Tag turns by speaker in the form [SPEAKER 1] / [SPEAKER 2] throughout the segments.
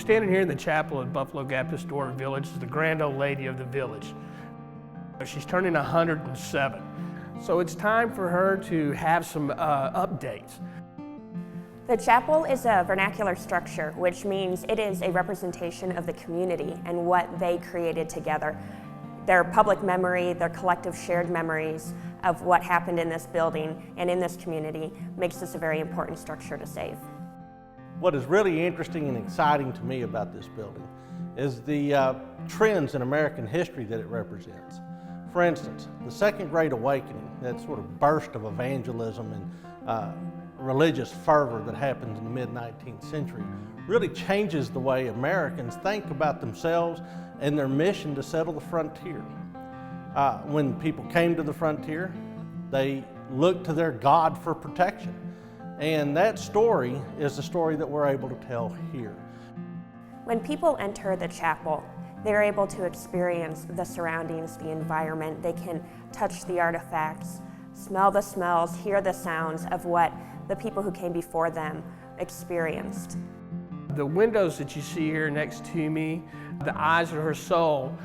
[SPEAKER 1] standing here in the chapel at Buffalo Gap Historic Village. Is the grand old lady of the village. She's turning 107. So it's time for her to have some updates.
[SPEAKER 2] The chapel is a vernacular structure, which means it is a representation of the community and what they created together. Their public memory, their collective shared memories of what happened in this building and in this community makes this a very important structure to save.
[SPEAKER 3] What is really interesting and exciting to me about this building is the trends in American history that it represents. For instance, the Second Great Awakening, that sort of burst of evangelism and religious fervor that happened in the mid-19th century, really changes the way Americans think about themselves and their mission to settle the frontier. When people came to the frontier, they looked to their God for protection. And that story is the story that we're able to tell here.
[SPEAKER 2] When people enter the chapel, they're able to experience the surroundings, the environment. They can touch the artifacts, smell the smells, hear the sounds of what the people who came before them experienced.
[SPEAKER 1] The windows that you see here next to me, the eyes of her soul,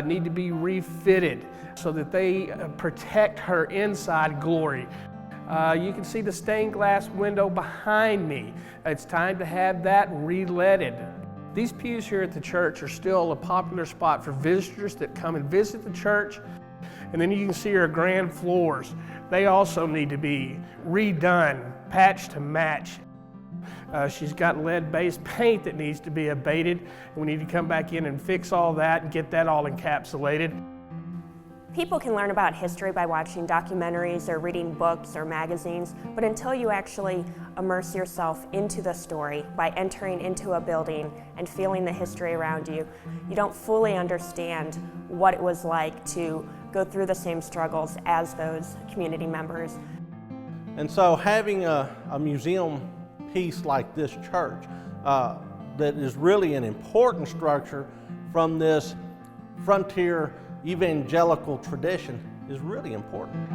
[SPEAKER 1] need to be refitted so that they protect her inside glory. You can see the stained glass window behind me. It's time to have that re-leaded. These pews here at the church are still a popular spot for visitors that come and visit the church. And then you can see her grand floors. They also need to be redone, patched to match. She's got lead-based paint that needs to be abated. We need to come back in and fix all that and get that all encapsulated.
[SPEAKER 2] People can learn about history by watching documentaries or reading books or magazines, but until you actually immerse yourself into the story by entering into a building and feeling the history around you, you don't fully understand what it was like to go through the same struggles as those community members.
[SPEAKER 3] And so having a museum piece like this church that is really an important structure from this frontier evangelical tradition is really important.